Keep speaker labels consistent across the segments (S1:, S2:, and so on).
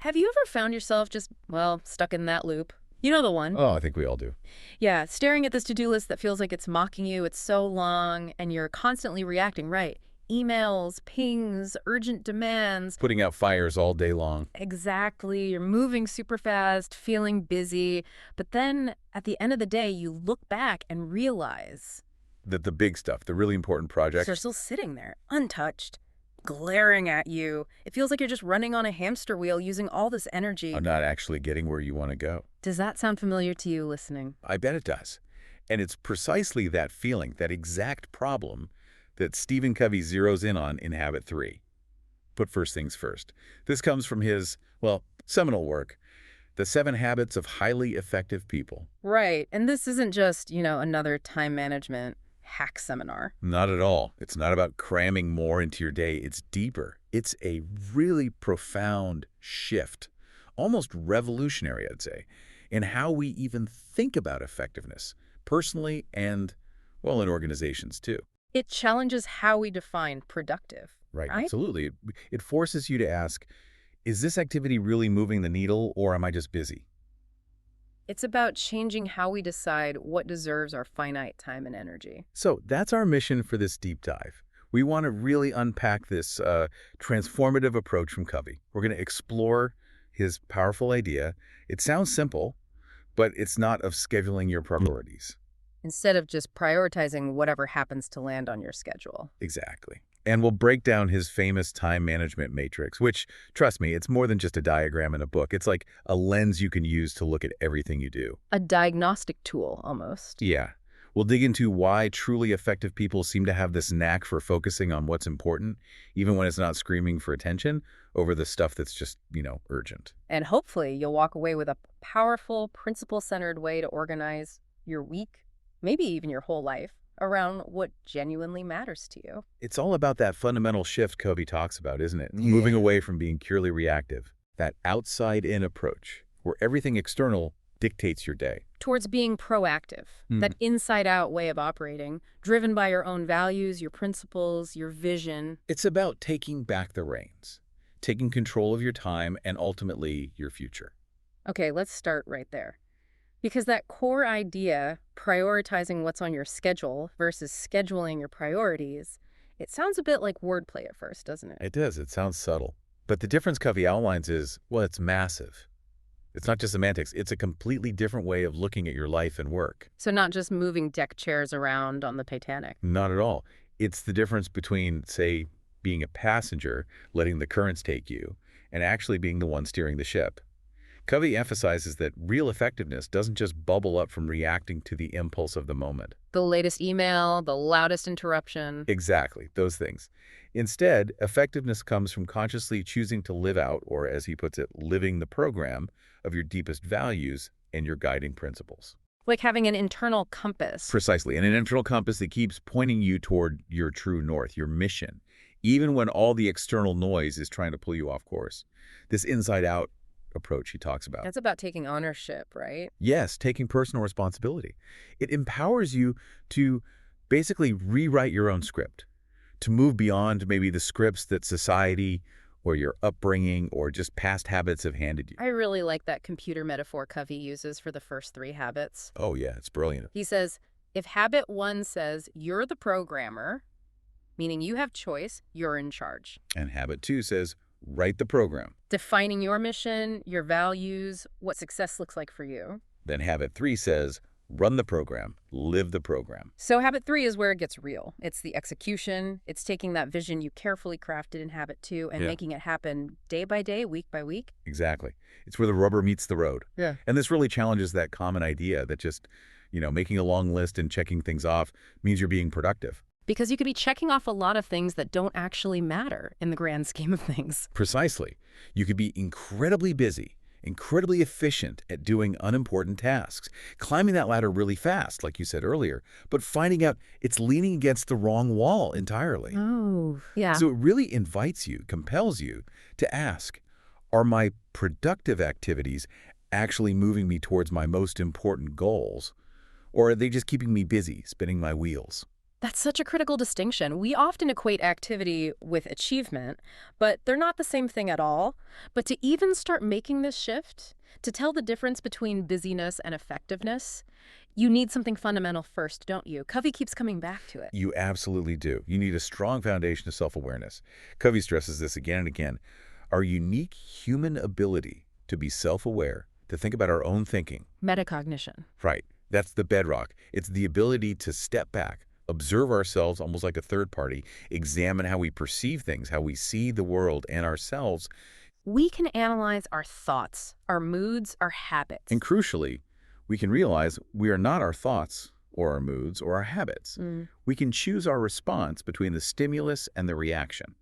S1: Have you ever found yourself just, well, stuck in that loop? You know the one.
S2: Oh, I think we all do.
S1: Yeah, staring at this to-do list that feels like it's mocking you. It's so long, and you're constantly reacting, right? Emails, pings, urgent demands.
S2: Putting out fires all day long.
S1: Exactly. You're moving super fast, feeling busy. But then at the end of the day, you look back and realize
S2: That the big stuff, the really important projects.
S1: they're still sitting there, untouched, glaring at you. It feels like you're just running on a hamster wheel using all this energy.
S2: Are not actually getting where you want to go.
S1: Does that sound familiar to you listening?
S2: I bet it does. And it's precisely that feeling, that exact problem, that Stephen Covey zeroes in on in Habit 3. But first things first. This comes from his, well, seminal work, The 7 Habits of Highly Effective People.
S1: Right. And this isn't just, another time management hack seminar.
S2: Not at all. It's not about cramming more into your day. It's deeper. It's a really profound shift, almost revolutionary, I'd say, in how we even think about effectiveness, personally and, well, in organizations too.
S1: It challenges how we define productive.
S2: Right,
S1: Right?
S2: absolutely. It forces you to ask, is this activity really moving the needle, or am I just busy?
S1: It's about changing how we decide what deserves our finite time and energy.
S2: So that's our mission for this deep dive. We want to really unpack this transformative approach from Covey. We're going to explore his powerful idea. It sounds simple, but it's not of scheduling your priorities.
S1: Instead of just prioritizing whatever happens to land on your schedule.
S2: Exactly. And we'll break down his famous time management matrix, which, trust me, it's more than just a diagram in a book. It's like a lens you can use to look at everything you do.
S1: A diagnostic tool, almost.
S2: Yeah. We'll dig into why truly effective people seem to have this knack for focusing on what's important, even when it's not screaming for attention, over the stuff that's just, urgent.
S1: And hopefully you'll walk away with a powerful, principle-centered way to organize your week, maybe even your whole life, around what genuinely matters to you.
S2: It's all about that fundamental shift Covey talks about, isn't it? Moving away from being purely reactive, that outside-in approach, where everything external dictates your day.
S1: Towards being proactive, that inside-out way of operating, driven by your own values, your principles, your vision.
S2: It's about taking back the reins, taking control of your time and ultimately your future.
S1: Okay, let's start right there. Because that core idea, prioritizing what's on your schedule versus scheduling your priorities, it sounds a bit like wordplay at first, doesn't it?
S2: It does. It sounds subtle. But the difference Covey outlines is, well, it's massive. It's not just semantics. It's a completely different way of looking at your life and work.
S1: So not just moving deck chairs around on the Titanic.
S2: Not at all. It's the difference between, say, being a passenger, letting the currents take you, and actually being the one steering the ship. Covey emphasizes that real effectiveness doesn't just bubble up from reacting to the impulse of the moment.
S1: The latest email, the loudest interruption.
S2: Exactly, those things. Instead, effectiveness comes from consciously choosing to live out, or as he puts it, living the program of your deepest values and your guiding principles.
S1: Like having an internal compass.
S2: Precisely, and an internal compass that keeps pointing you toward your true north, your mission, even when all the external noise is trying to pull you off course. This inside-out approach he talks about.
S1: That's about taking ownership, right?
S2: Yes, taking personal responsibility. It empowers you to basically rewrite your own script, to move beyond maybe the scripts that society or your upbringing or just past habits have handed you.
S1: I really like that computer metaphor Covey uses for the first 3 habits.
S2: Oh yeah, it's brilliant.
S1: He says, if habit 1 says you're the programmer, meaning you have choice, you're in charge.
S2: And habit 2 says, write the program.
S1: Defining your mission, your values, what success looks like for you.
S2: Then habit 3 says, run the program, live the program.
S1: So habit 3 is where it gets real. It's the execution. It's taking that vision you carefully crafted in habit 2 and making it happen day by day, week by week.
S2: Exactly. It's where the rubber meets the road.
S1: Yeah.
S2: And this really challenges that common idea that just, making a long list and checking things off means you're being productive.
S1: Because you could be checking off a lot of things that don't actually matter in the grand scheme of things.
S2: Precisely. You could be incredibly busy, incredibly efficient at doing unimportant tasks, climbing that ladder really fast, like you said earlier, but finding out it's leaning against the wrong wall entirely.
S1: Oh, yeah.
S2: So it really invites you, compels you to ask, are my productive activities actually moving me towards my most important goals? Or are they just keeping me busy, spinning my wheels?
S1: That's such a critical distinction. We often equate activity with achievement, but they're not the same thing at all. But to even start making this shift, to tell the difference between busyness and effectiveness, you need something fundamental first, don't you? Covey keeps coming back to it.
S2: You absolutely do. You need a strong foundation of self-awareness. Covey stresses this again and again. Our unique human ability to be self-aware, to think about our own thinking.
S1: Metacognition.
S2: Right. That's the bedrock. It's the ability to step back, observe ourselves almost like a third party, examine how we perceive things, how we see the world and ourselves,
S1: We can analyze our thoughts, our moods, our habits.
S2: and crucially, we can realize we are not our thoughts or our moods or our habits.
S1: Mm.
S2: We can choose our response between the stimulus and the reaction.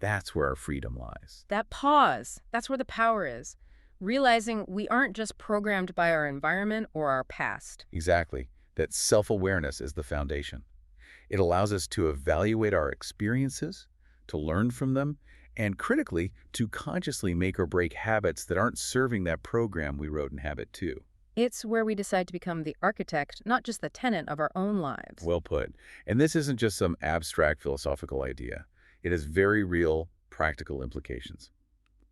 S2: That's where our freedom lies.
S1: That pause, that's where the power is. Realizing we aren't just programmed by our environment or our past.
S2: Exactly. That self-awareness is the foundation. It allows us to evaluate our experiences, to learn from them, and critically, to consciously make or break habits that aren't serving that program we wrote in Habit 2.
S1: It's where we decide to become the architect, not just the tenant of our own lives.
S2: Well put. And this isn't just some abstract philosophical idea. It has very real, practical implications.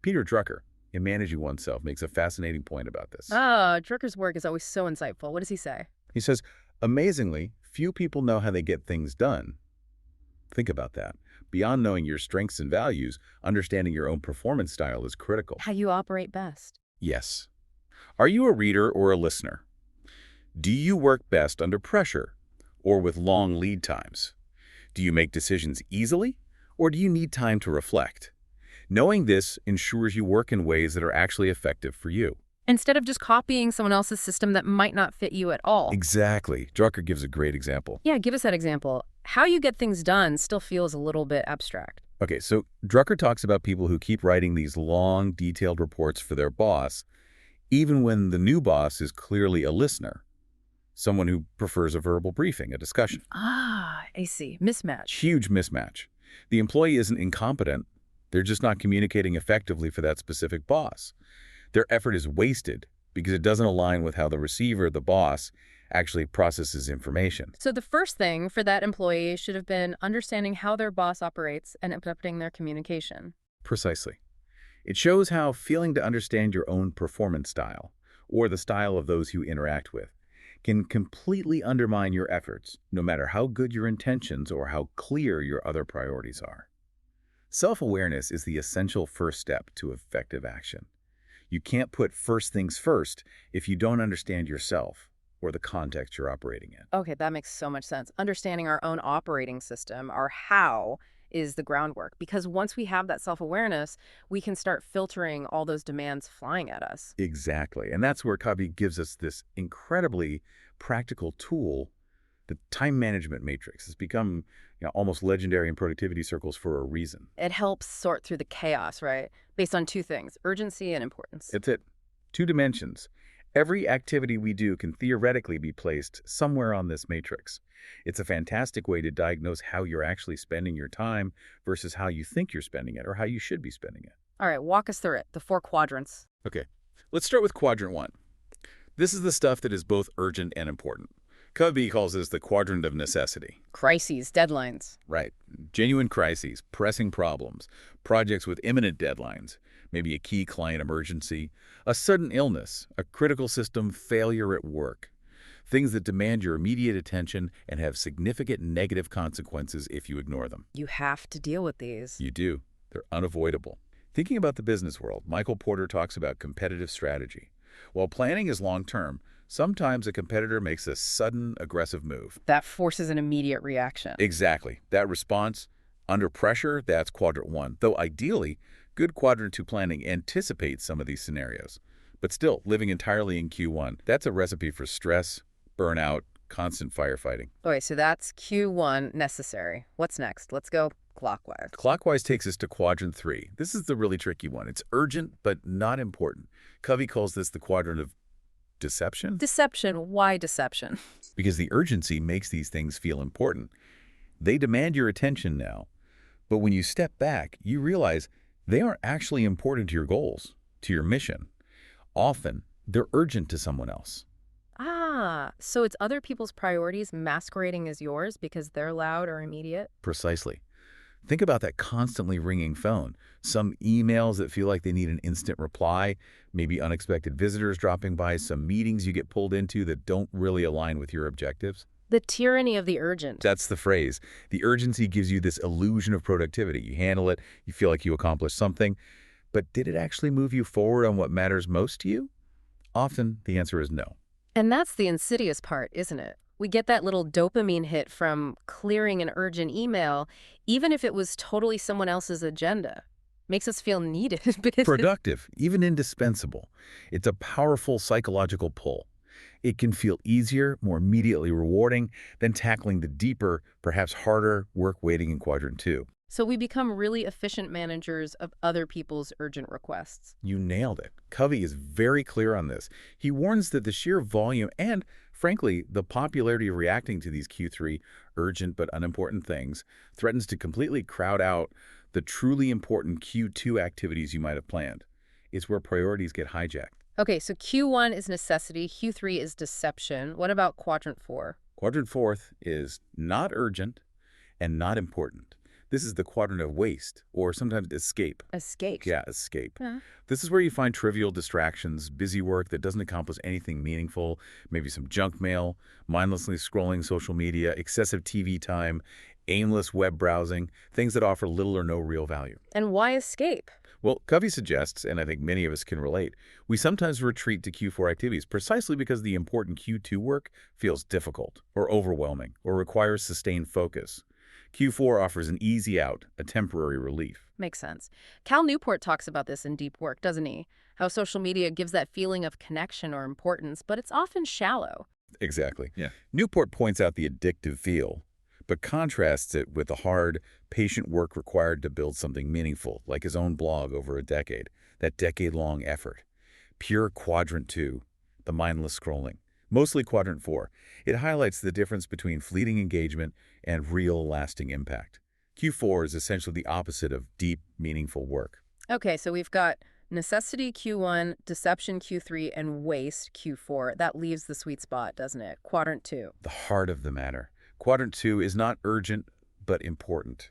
S2: Peter Drucker, in Managing Oneself, makes a fascinating point about this.
S1: Drucker's work is always so insightful. What does he say?
S2: He says, amazingly, few people know how they get things done. Think about that. Beyond knowing your strengths and values, understanding your own performance style is critical.
S1: How you operate best.
S2: Yes. Are you a reader or a listener? Do you work best under pressure or with long lead times? Do you make decisions easily or do you need time to reflect? Knowing this ensures you work in ways that are actually effective for you.
S1: Instead of just copying someone else's system that might not fit you at all.
S2: Exactly. Drucker gives a great example.
S1: Yeah, give us that example. How you get things done still feels a little bit abstract.
S2: Okay, so Drucker talks about people who keep writing these long, detailed reports for their boss, even when the new boss is clearly a listener, someone who prefers a verbal briefing, a discussion.
S1: I see. Mismatch.
S2: Huge mismatch. The employee isn't incompetent. They're just not communicating effectively for that specific boss. Their effort is wasted because it doesn't align with how the receiver, the boss, actually processes information.
S1: So the first thing for that employee should have been understanding how their boss operates and interpreting their communication.
S2: Precisely. It shows how failing to understand your own performance style, or the style of those you interact with, can completely undermine your efforts, no matter how good your intentions or how clear your other priorities are. Self-awareness is the essential first step to effective action. You can't put first things first if you don't understand yourself or the context you're operating in.
S1: Okay, that makes so much sense. Understanding our own operating system, our how, is the groundwork. Because once we have that self-awareness, we can start filtering all those demands flying at us.
S2: Exactly. And that's where Covey gives us this incredibly practical tool. The time management matrix has become almost legendary in productivity circles for a reason.
S1: It helps sort through the chaos, right? Based on two things, urgency and importance.
S2: It's it. Two dimensions. Every activity we do can theoretically be placed somewhere on this matrix. It's a fantastic way to diagnose how you're actually spending your time versus how you think you're spending it or how you should be spending it.
S1: All right, walk us through it, the 4 quadrants.
S2: Okay, let's start with Quadrant 1. This is the stuff that is both urgent and important. Covey calls this the quadrant of necessity.
S1: Crises, deadlines.
S2: Right. Genuine crises, pressing problems, projects with imminent deadlines, maybe a key client emergency, a sudden illness, a critical system failure at work. Things that demand your immediate attention and have significant negative consequences if you ignore them.
S1: You have to deal with these.
S2: You do. They're unavoidable. Thinking about the business world, Michael Porter talks about competitive strategy. While planning is long-term, sometimes a competitor makes a sudden, aggressive move.
S1: That forces an immediate reaction.
S2: Exactly. That response, under pressure, that's Quadrant 1. Though ideally, good Quadrant 2 planning anticipates some of these scenarios. But still, living entirely in Q1, that's a recipe for stress, burnout, constant firefighting.
S1: Okay, so that's Q1 necessary. What's next? Let's go clockwise.
S2: Clockwise takes us to Quadrant 3. This is the really tricky one. It's urgent, but not important. Covey calls this the quadrant of deception.
S1: Deception. Why deception?
S2: Because the urgency makes these things feel important. They demand your attention now. But when you step back, you realize they aren't actually important to your goals, to your mission. Often, they're urgent to someone else.
S1: So it's other people's priorities masquerading as yours because they're loud or immediate?
S2: Precisely. Think about that constantly ringing phone. Some emails that feel like they need an instant reply, maybe unexpected visitors dropping by, some meetings you get pulled into that don't really align with your objectives.
S1: The tyranny of the urgent.
S2: That's the phrase. The urgency gives you this illusion of productivity. You handle it, you feel like you accomplished something, but did it actually move you forward on what matters most to you? Often, the answer is no.
S1: And that's the insidious part, isn't it? We get that little dopamine hit from clearing an urgent email, even if it was totally someone else's agenda. Makes us feel needed because
S2: Productive, even indispensable. It's a powerful psychological pull. It can feel easier, more immediately rewarding than tackling the deeper, perhaps harder work waiting in Quadrant 2.
S1: so we become really efficient managers of other people's urgent requests.
S2: You nailed it. Covey is very clear on this. He warns that the sheer volume and, frankly, the popularity of reacting to these Q3 urgent but unimportant things threatens to completely crowd out the truly important Q2 activities you might have planned. It's where priorities get hijacked.
S1: Okay, so Q1 is necessity, Q3 is deception. What about Quadrant 4?
S2: Quadrant fourth is not urgent and not important. This is the quadrant of waste, or sometimes escape.
S1: Escape.
S2: Yeah, escape.
S1: Yeah.
S2: This is where you find trivial distractions, busy work that doesn't accomplish anything meaningful, maybe some junk mail, mindlessly scrolling social media, excessive TV time, aimless web browsing, things that offer little or no real value.
S1: And why escape?
S2: Well, Covey suggests, and I think many of us can relate, we sometimes retreat to Q4 activities precisely because the important Q2 work feels difficult or overwhelming or requires sustained focus. Q4 offers an easy out, a temporary relief.
S1: Makes sense. Cal Newport talks about this in Deep Work, doesn't he? How social media gives that feeling of connection or importance, but it's often shallow.
S2: Exactly. Yeah. Newport points out the addictive feel, but contrasts it with the hard, patient work required to build something meaningful, like his own blog over a decade, that decade-long effort. Pure Quadrant 2, the mindless scrolling. Mostly Quadrant 4. It highlights the difference between fleeting engagement and real, lasting impact. Q4 is essentially the opposite of deep, meaningful work.
S1: Okay, so we've got necessity Q1, deception Q3, and waste Q4. That leaves the sweet spot, doesn't it? Quadrant 2.
S2: The heart of the matter. Quadrant 2 is not urgent, but important.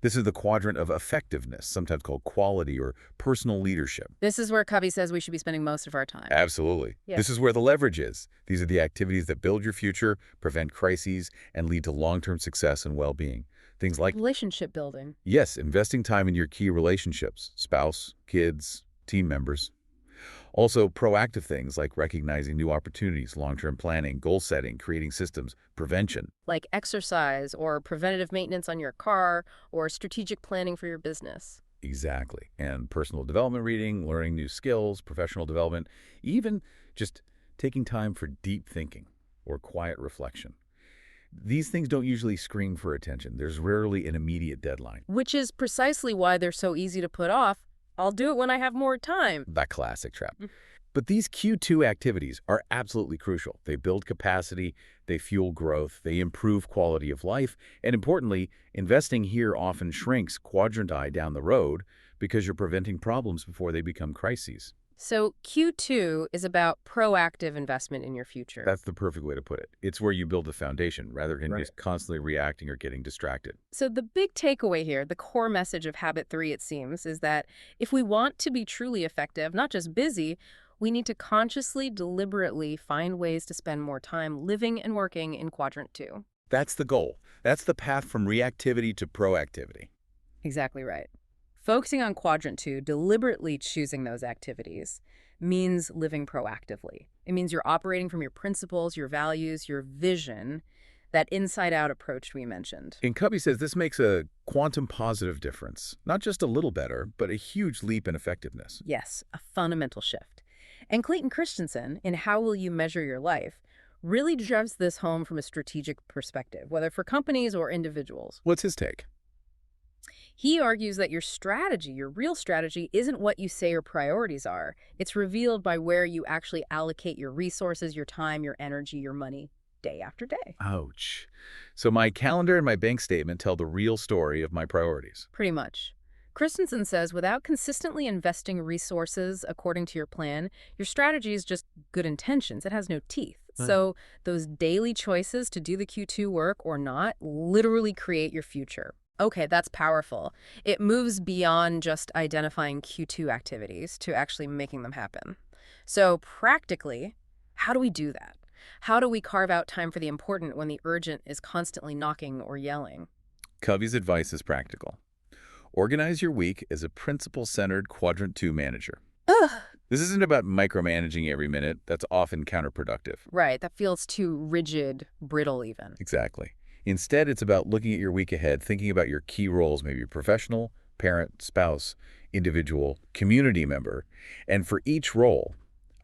S2: This is the quadrant of effectiveness, sometimes called quality or personal leadership.
S1: This is where Covey says we should be spending most of our time.
S2: Absolutely.
S1: Yeah.
S2: This is where the leverage is. These are the activities that build your future, prevent crises, and lead to long-term success and well-being. Things like,
S1: Relationship building.
S2: yes, investing time in your key relationships, spouse, kids, team members. Also, proactive things like recognizing new opportunities, long-term planning, goal setting, creating systems, prevention.
S1: Like exercise or preventative maintenance on your car or strategic planning for your business.
S2: Exactly. And personal development reading, learning new skills, professional development, even just taking time for deep thinking or quiet reflection. These things don't usually scream for attention. There's rarely an immediate deadline.
S1: Which is precisely why they're so easy to put off. I'll do it when I have more time.
S2: That classic trap. But these Q2 activities are absolutely crucial. They build capacity, they fuel growth, they improve quality of life, and importantly, investing here often shrinks Quadrant I down the road because you're preventing problems before they become crises.
S1: So Q2 is about proactive investment in your future.
S2: That's the perfect way to put it. It's where you build the foundation rather than
S1: Right.
S2: just constantly reacting or getting distracted.
S1: So the big takeaway here, the core message of Habit 3, it seems, is that if we want to be truly effective, not just busy, we need to consciously, deliberately find ways to spend more time living and working in Quadrant 2.
S2: That's the goal. That's the path from reactivity to proactivity.
S1: Exactly right. Focusing on Quadrant 2, deliberately choosing those activities, means living proactively. It means you're operating from your principles, your values, your vision, that inside-out approach we mentioned.
S2: And Covey says this makes a quantum positive difference. Not just a little better, but a huge leap in effectiveness.
S1: Yes, a fundamental shift. And Clayton Christensen, in How Will You Measure Your Life, really drives this home from a strategic perspective, whether for companies or individuals.
S2: What's his take?
S1: He argues that your strategy, your real strategy, isn't what you say your priorities are. It's revealed by where you actually allocate your resources, your time, your energy, your money, day after day.
S2: Ouch. So my calendar and my bank statement tell the real story of my priorities.
S1: Pretty much. Christensen says without consistently investing resources according to your plan, your strategy is just good intentions. It has no teeth.
S2: Right.
S1: So those daily choices to do the Q2 work or not literally create your future. Okay, that's powerful. It moves beyond just identifying Q2 activities to actually making them happen. So practically, how do we do that? How do we carve out time for the important when the urgent is constantly knocking or yelling?
S2: Covey's advice is practical. Organize your week as a principle-centered Quadrant II manager.
S1: Ugh.
S2: This isn't about micromanaging every minute. That's often counterproductive.
S1: Right, that feels too rigid, brittle even.
S2: Exactly. Instead, it's about looking at your week ahead, thinking about your key roles, maybe professional, parent, spouse, individual, community member, and for each role,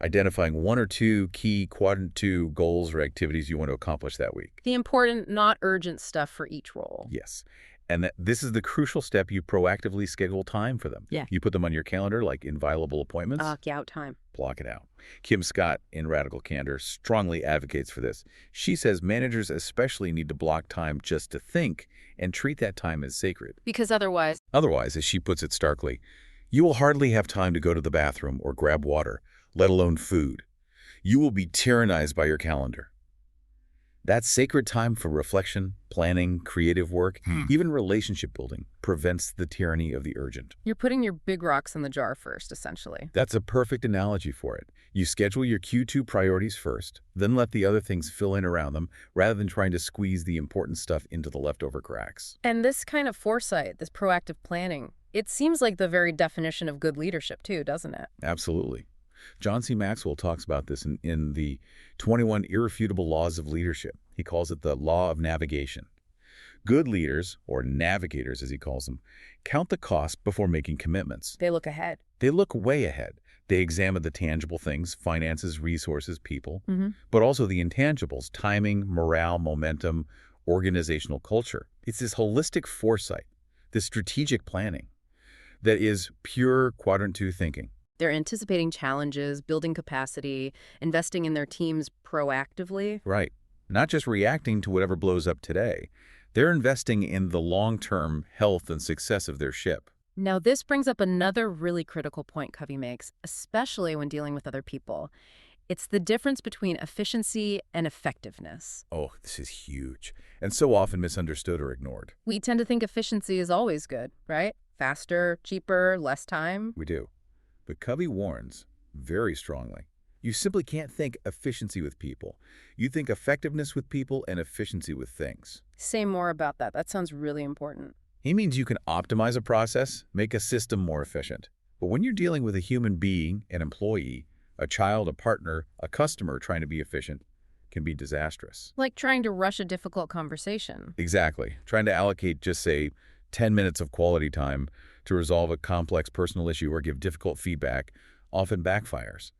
S2: identifying one or two key Quadrant 2 goals or activities you want to accomplish that week.
S1: The important, not urgent stuff for each role.
S2: Yes. And that this is the crucial step. You proactively schedule time for them.
S1: Yeah.
S2: You put them on your calendar like inviolable appointments.
S1: Out time.
S2: Block it out. Kim Scott, in Radical Candor, strongly advocates for this. She says managers especially need to block time just to think and treat that time as sacred.
S1: Because otherwise,
S2: Otherwise, as she puts it starkly, you will hardly have time to go to the bathroom or grab water, let alone food. You will be tyrannized by your calendar. That sacred time for reflection, planning, creative work, even relationship building, prevents the tyranny of the urgent.
S1: you're putting your big rocks in the jar first, essentially.
S2: That's a perfect analogy for it. You schedule your Q2 priorities first, then let the other things fill in around them, rather than trying to squeeze the important stuff into the leftover cracks.
S1: And this kind of foresight, this proactive planning, it seems like the very definition of good leadership too, doesn't it?
S2: Absolutely. John C. Maxwell talks about this in the 21 Irrefutable Laws of Leadership. He calls it the law of navigation. Good leaders, or navigators as he calls them, count the cost before making commitments.
S1: They look ahead.
S2: They look way ahead. They examine the tangible things, finances, resources, people,
S1: Mm-hmm.
S2: but also the intangibles, timing, morale, momentum, organizational culture. It's this holistic foresight, this strategic planning that is pure Quadrant 2 thinking.
S1: They're anticipating challenges, building capacity, investing in their teams proactively.
S2: Right. Not just reacting to whatever blows up today. They're investing in the long-term health and success of their ship.
S1: Now, this brings up another really critical point Covey makes, especially when dealing with other people. It's the difference between efficiency and effectiveness.
S2: Oh, this is huge, and so often misunderstood or ignored.
S1: We tend to think efficiency is always good, right? Faster, cheaper, less time.
S2: We do. But Covey warns very strongly. You simply can't think efficiency with people. You think effectiveness with people and efficiency with things.
S1: Say more about that. That sounds really important.
S2: He means you can optimize a process, make a system more efficient. But when you're dealing with a human being, an employee, a child, a partner, a customer trying to be efficient, can be disastrous.
S1: Like trying to rush a difficult conversation.
S2: Exactly. Trying to allocate, just say, 10 minutes of quality time to resolve a complex personal issue or give difficult feedback often backfires.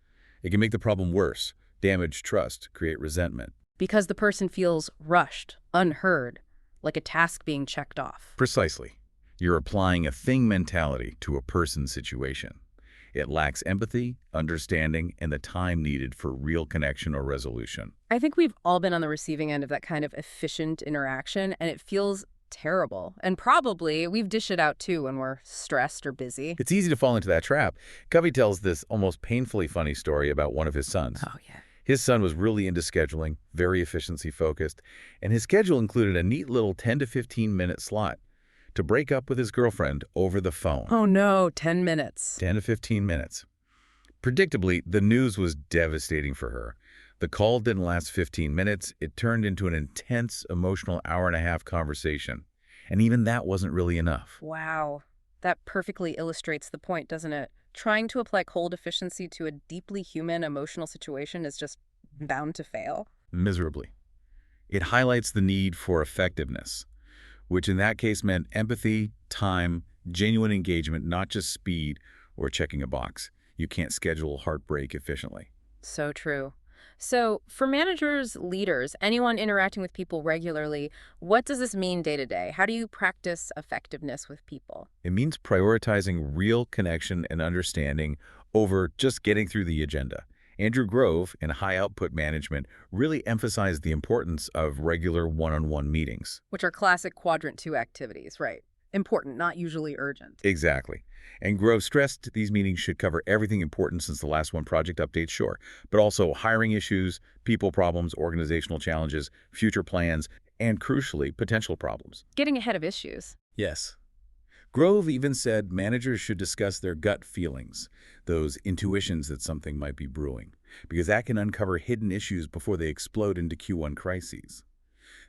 S2: It can make the problem worse, damage trust, create resentment.
S1: Because the person feels rushed, unheard, like a task being checked off.
S2: Precisely. You're applying a thing mentality to a person's situation. It lacks empathy, understanding, and the time needed for real connection or resolution.
S1: I think we've all been on the receiving end of that kind of efficient interaction, and it feels terrible. And probably we've dished it out too when we're stressed or busy.
S2: It's easy to fall into that trap. Covey tells this almost painfully funny story about one of his sons.
S1: Oh, yeah.
S2: His son was really into scheduling, very efficiency-focused, and his schedule included a neat little 10 to 15-minute slot to break up with his girlfriend over the phone.
S1: Oh, no, 10 minutes.
S2: 10 to 15 minutes. Predictably, the news was devastating for her. The call didn't last 15 minutes. It turned into an intense, emotional hour-and-a-half conversation. And even that wasn't really enough.
S1: Wow. That perfectly illustrates the point, doesn't it? Trying to apply cold efficiency to a deeply human, emotional situation is just bound to fail.
S2: Miserably. It highlights the need for effectiveness, which in that case meant empathy, time, genuine engagement, not just speed or checking a box. You can't schedule heartbreak efficiently.
S1: So true. So for managers, leaders, anyone interacting with people regularly, what does this mean day to day? How do you practice effectiveness with people?
S2: It means prioritizing real connection and understanding over just getting through the agenda. Andrew Grove, in High Output Management, really emphasized the importance of regular one-on-one meetings.
S1: Which are classic Quadrant II activities, right? Important, not usually urgent.
S2: Exactly. And Grove stressed these meetings should cover everything important since the last one, project updates, sure, but also hiring issues, people problems, organizational challenges, future plans, and crucially, potential problems.
S1: Getting ahead of issues.
S2: Yes. Grove even said managers should discuss their gut feelings, those intuitions that something might be brewing, because that can uncover hidden issues before they explode into Q1 crises.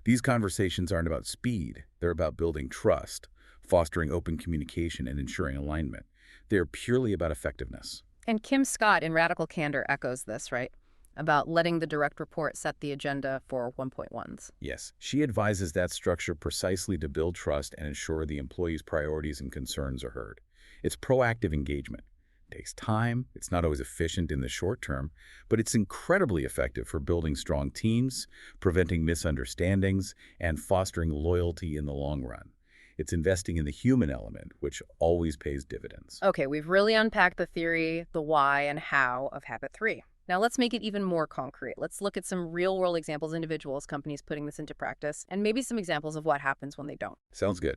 S2: These conversations aren't about speed, they're about building trust, fostering open communication, and ensuring alignment. They're purely about effectiveness.
S1: And Kim Scott in Radical Candor echoes this, right? About letting the direct report set the agenda for 1.1s.
S2: Yes, she advises that structure precisely to build trust and ensure the employee's priorities and concerns are heard. It's proactive engagement. It takes time, it's not always efficient in the short term, but it's incredibly effective for building strong teams, preventing misunderstandings, and fostering loyalty in the long run. It's investing in the human element, which always pays dividends.
S1: Okay, we've really unpacked the theory, the why, and how of habit 3. Now let's make it even more concrete. Let's look at some real-world examples, individuals, companies putting this into practice, and maybe some examples of what happens when they don't.
S2: Sounds good.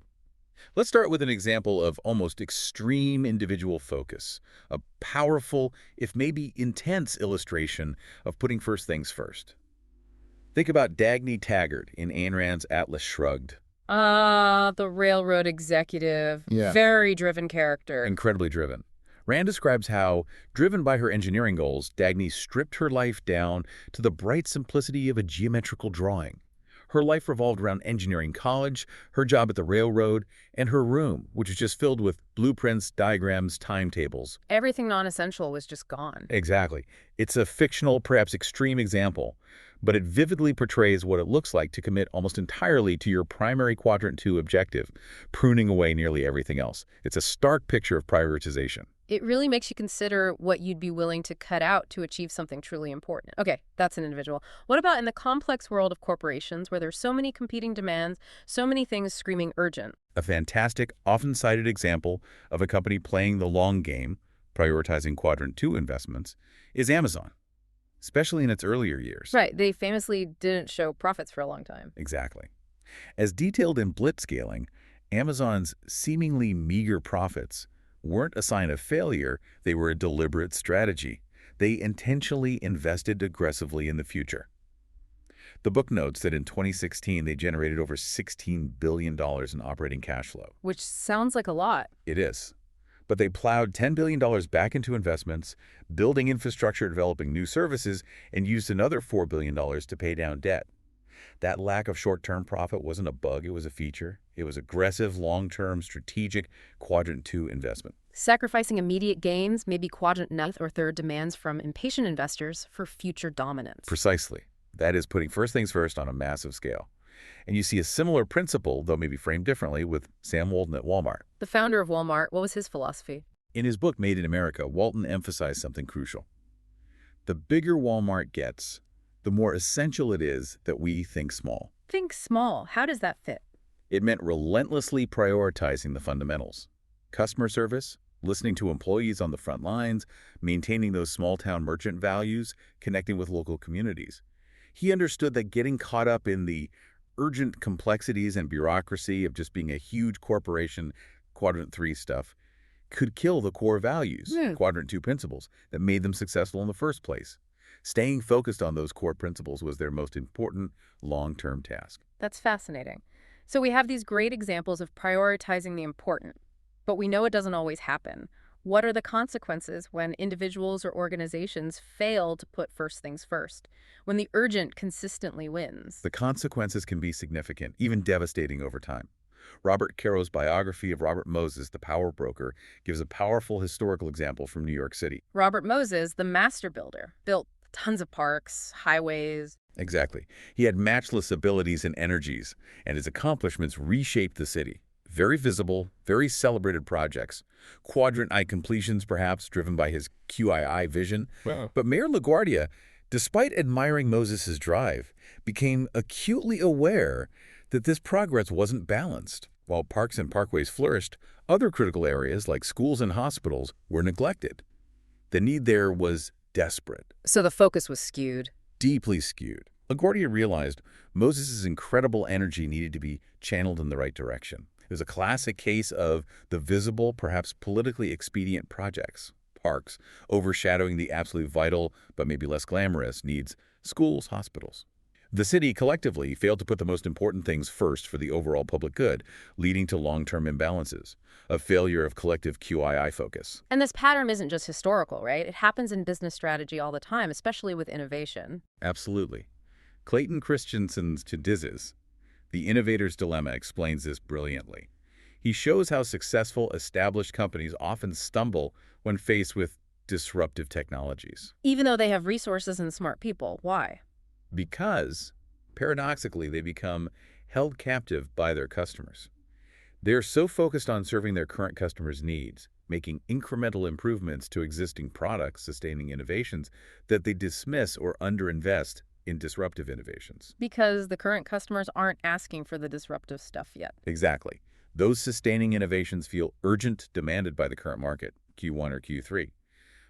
S2: Let's start with an example of almost extreme individual focus, a powerful, if maybe intense illustration of putting first things first. Think about Dagny Taggart in Ayn Rand's Atlas Shrugged.
S1: The railroad executive.
S2: Yeah.
S1: Very driven character.
S2: Incredibly driven. Rand describes how, driven by her engineering goals, Dagny stripped her life down to the bright simplicity of a geometrical drawing. Her life revolved around engineering college, her job at the railroad, and her room, which was just filled with blueprints, diagrams, timetables.
S1: Everything non-essential was just gone.
S2: Exactly. It's a fictional, perhaps extreme example, but it vividly portrays what it looks like to commit almost entirely to your primary Quadrant II objective, pruning away nearly everything else. It's a stark picture of prioritization.
S1: It really makes you consider what you'd be willing to cut out to achieve something truly important. Okay, that's an individual. What about in the complex world of corporations where there's so many competing demands, so many things screaming urgent?
S2: A fantastic, often cited example of a company playing the long game, prioritizing Quadrant II investments, is Amazon, especially in its earlier years.
S1: Right, they famously didn't show profits for a long time.
S2: Exactly. As detailed in Blitzscaling, Amazon's seemingly meager profits weren't a sign of failure, they were a deliberate strategy. They intentionally invested aggressively in the future. The book notes that in 2016, they generated over $16 billion in operating cash flow.
S1: Which sounds like a lot.
S2: It is. But they plowed $10 billion back into investments, building infrastructure, developing new services, and used another $4 billion to pay down debt. That lack of short-term profit wasn't a bug, it was a feature. It was aggressive, long-term, strategic Quadrant II investment.
S1: Sacrificing immediate gains, maybe Quadrant III demands from impatient investors for future dominance.
S2: Precisely. That is putting first things first on a massive scale. And you see a similar principle, though maybe framed differently, with Sam Walton at Walmart.
S1: The founder of Walmart, what was his philosophy?
S2: In his book, Made in America, Walton emphasized something crucial. The bigger Walmart gets, the more essential it is that we think small.
S1: Think small. How does that fit?
S2: It meant relentlessly prioritizing the fundamentals. Customer service, listening to employees on the front lines, maintaining those small-town merchant values, connecting with local communities. He understood that getting caught up in the urgent complexities and bureaucracy of just being a huge corporation, Quadrant III stuff, could kill the core values, Quadrant II principles, that made them successful in the first place. Staying focused on those core principles was their most important long-term task.
S1: That's fascinating. So we have these great examples of prioritizing the important, but we know it doesn't always happen. What are the consequences when individuals or organizations fail to put first things first, when the urgent consistently wins?
S2: The consequences can be significant, even devastating over time. Robert Caro's biography of Robert Moses, the power broker, gives a powerful historical example from New York City.
S1: Robert Moses, the master builder, built tons of parks, highways.
S2: Exactly. He had matchless abilities and energies, and his accomplishments reshaped the city. Very visible, very celebrated projects. Quadrant I completions, perhaps, driven by his QII vision.
S3: Wow.
S2: But Mayor LaGuardia, despite admiring Moses's drive, became acutely aware that this progress wasn't balanced. While parks and parkways flourished, other critical areas like schools and hospitals were neglected. The need there was desperate.
S1: So the focus was skewed.
S2: Deeply skewed. LaGuardia realized Moses's incredible energy needed to be channeled in the right direction. There's a classic case of the visible, perhaps politically expedient projects, parks, overshadowing the absolutely vital but maybe less glamorous needs, schools, hospitals. The city collectively failed to put the most important things first for the overall public good, leading to long-term imbalances, a failure of collective QII focus.
S1: And this pattern isn't just historical, right? It happens in business strategy all the time, especially with innovation.
S2: Absolutely. Clayton Christensen's To Diz's The Innovator's Dilemma explains this brilliantly. He shows how successful established companies often stumble when faced with disruptive technologies.
S1: Even though they have resources and smart people. Why?
S2: Because, paradoxically, they become held captive by their customers. They're so focused on serving their current customers' needs, making incremental improvements to existing products, sustaining innovations, that they dismiss or underinvest in disruptive innovations.
S1: Because the current customers aren't asking for the disruptive stuff yet.
S2: Exactly. Those sustaining innovations feel urgent, demanded by the current market, Q1 or Q3.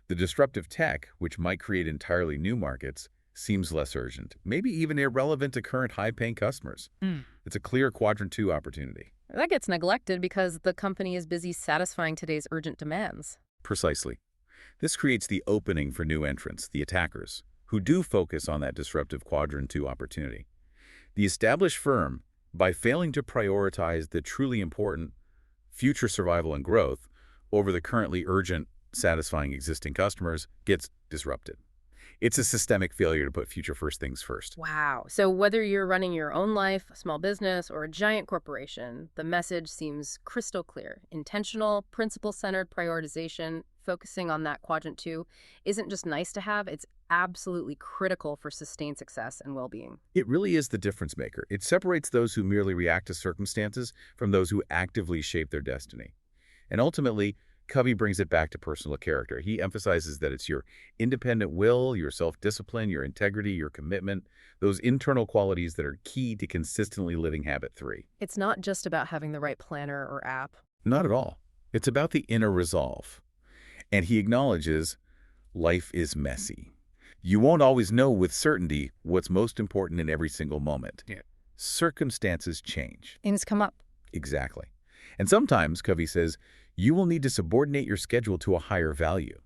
S2: The disruptive tech, which might create entirely new markets, seems less urgent, maybe even irrelevant to current high-paying customers. It's a clear Quadrant II opportunity.
S1: That gets neglected because the company is busy satisfying today's urgent demands.
S2: Precisely. This creates the opening for new entrants, the attackers, who do focus on that disruptive Quadrant II opportunity. The established firm, by failing to prioritize the truly important future survival and growth over the currently urgent satisfying existing customers, gets disrupted. It's a systemic failure to put future first things first.
S1: Wow. So whether you're running your own life, a small business, or a giant corporation, the message seems crystal clear. Intentional, principle-centered prioritization, focusing on that quadrant two, isn't just nice to have, it's absolutely critical for sustained success and well-being.
S2: It really is the difference maker. It separates those who merely react to circumstances from those who actively shape their destiny. And ultimately, Covey brings it back to personal character. He emphasizes that it's your independent will, your self-discipline, your integrity, your commitment, those internal qualities that are key to consistently living habit 3.
S1: It's not just about having the right planner or app.
S2: Not at all. It's about the inner resolve. And he acknowledges life is messy. You won't always know with certainty what's most important in every single moment.
S1: Yeah.
S2: Circumstances change.
S1: Things come up.
S2: Exactly. And sometimes, Covey says, you will need to subordinate your schedule to a higher value.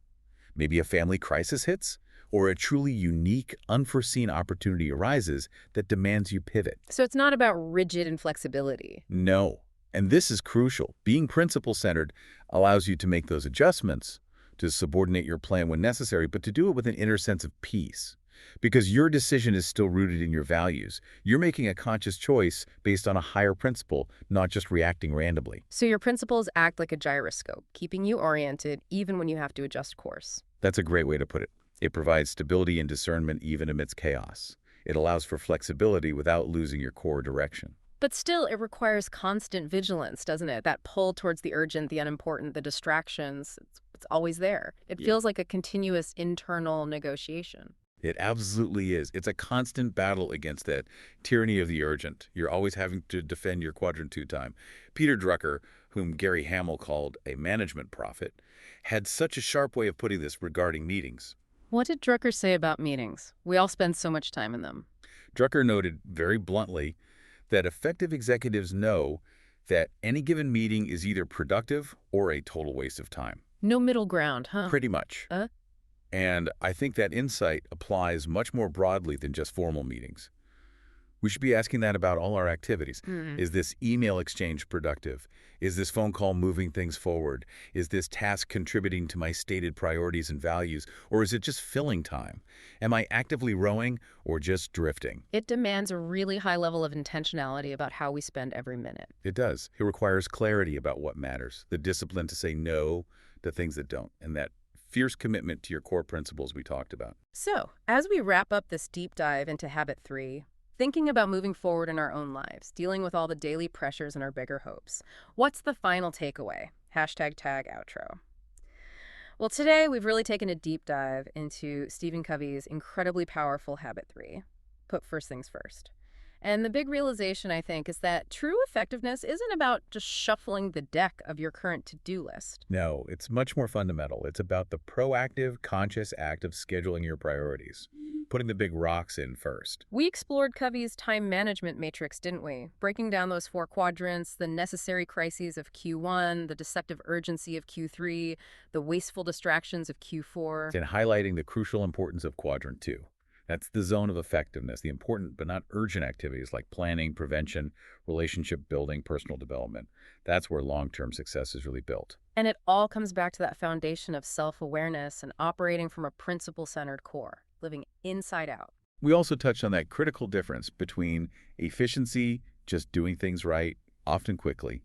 S2: Maybe a family crisis hits, or a truly unique, unforeseen opportunity arises that demands you pivot.
S1: So it's not about rigid inflexibility.
S2: No. And this is crucial. Being principle-centered allows you to make those adjustments, to subordinate your plan when necessary, but to do it with an inner sense of peace. Because your decision is still rooted in your values. You're making a conscious choice based on a higher principle, not just reacting randomly.
S1: So your principles act like a gyroscope, keeping you oriented even when you have to adjust course.
S2: That's a great way to put it. It provides stability and discernment even amidst chaos. It allows for flexibility without losing your core direction.
S1: But still, it requires constant vigilance, doesn't it? That pull towards the urgent, the unimportant, the distractions, it's always there. It feels like a continuous internal negotiation.
S2: It absolutely is. It's a constant battle against that tyranny of the urgent. You're always having to defend your Quadrant II time. Peter Drucker, whom Gary Hamel called a management prophet, had such a sharp way of putting this regarding meetings.
S1: What did Drucker say about meetings? We all spend so much time in them.
S2: Drucker noted very bluntly that effective executives know that any given meeting is either productive or a total waste of time.
S1: No middle ground, huh?
S2: Pretty much. And I think that insight applies much more broadly than just formal meetings. We should be asking that about all our activities. Is this email exchange productive? Is this phone call moving things forward? Is this task contributing to my stated priorities and values? Or is it just filling time? Am I actively rowing or just drifting?
S1: It demands a really high level of intentionality about how we spend every minute.
S2: It does. It requires clarity about what matters, the discipline to say no to things that don't, and that fierce commitment to your core principles we talked about.
S1: So, as we wrap up this deep dive into Habit 3, thinking about moving forward in our own lives, dealing with all the daily pressures and our bigger hopes, what's the final takeaway? #tag outro. Well, today we've really taken a deep dive into Stephen Covey's incredibly powerful Habit 3, put first things first. And the big realization, I think, is that true effectiveness isn't about just shuffling the deck of your current to-do list.
S2: No, it's much more fundamental. It's about the proactive, conscious act of scheduling your priorities. putting the big rocks in first.
S1: We explored Covey's time management matrix, didn't we? Breaking down those four quadrants, the necessary crises of Q1, the deceptive urgency of Q3, the wasteful distractions of Q4.
S2: And highlighting the crucial importance of Quadrant II. That's the zone of effectiveness, the important but not urgent activities like planning, prevention, relationship building, personal development. That's where long-term success is really built.
S1: And it all comes back to that foundation of self-awareness and operating from a principle-centered core, living inside out.
S2: We also touched on that critical difference between efficiency, just doing things right, often quickly,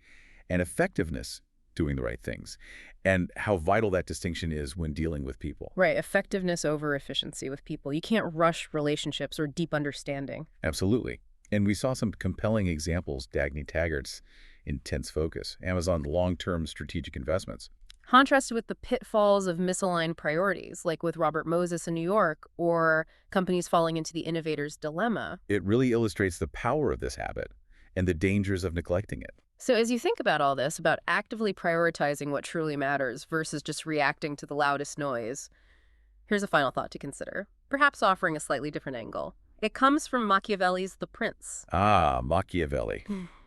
S2: and effectiveness, doing the right things, and how vital that distinction is when dealing with people.
S1: Right, effectiveness over efficiency with people. You can't rush relationships or deep understanding.
S2: Absolutely. And we saw some compelling examples, Dagny Taggart's intense focus, Amazon's long-term strategic investments.
S1: Contrasted with the pitfalls of misaligned priorities, like with Robert Moses in New York, or companies falling into the innovator's dilemma.
S2: It really illustrates the power of this habit and the dangers of neglecting it.
S1: So as you think about all this, about actively prioritizing what truly matters versus just reacting to the loudest noise, here's a final thought to consider, perhaps offering a slightly different angle. It comes from Machiavelli's The Prince.
S2: Ah, Machiavelli.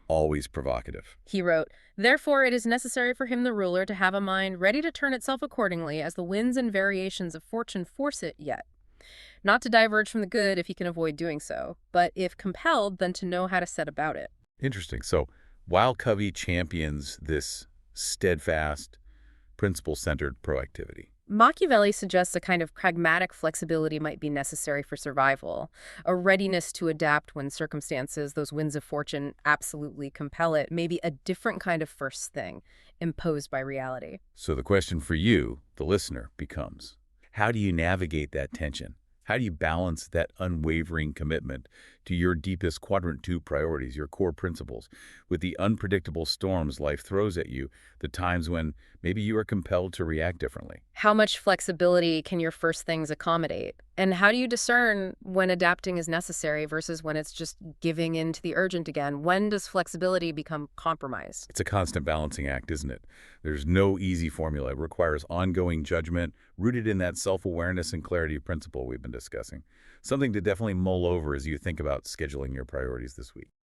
S2: Always provocative.
S1: He wrote, "Therefore it is necessary for him, the ruler, to have a mind ready to turn itself accordingly as the winds and variations of fortune force it yet. Not to diverge from the good if he can avoid doing so, but if compelled, then to know how to set about it."
S2: Interesting. So while Covey champions this steadfast, principle-centered proactivity,
S1: Machiavelli suggests a kind of pragmatic flexibility might be necessary for survival, a readiness to adapt when circumstances, those winds of fortune, absolutely compel it, maybe a different kind of first thing imposed by reality.
S2: so the question for you, the listener, becomes, how do you navigate that tension? How do you balance that unwavering commitment to your deepest Quadrant II priorities, your core principles, with the unpredictable storms life throws at you, the times when maybe you are compelled to react differently?
S1: How much flexibility can your first things accommodate? And how do you discern when adapting is necessary versus when it's just giving in to the urgent again? When does flexibility become compromise?
S2: It's a constant balancing act, isn't it? There's no easy formula. It requires ongoing judgment, rooted in that self-awareness and clarity of principle we've been discussing. Something to definitely mull over as you think about scheduling your priorities this week.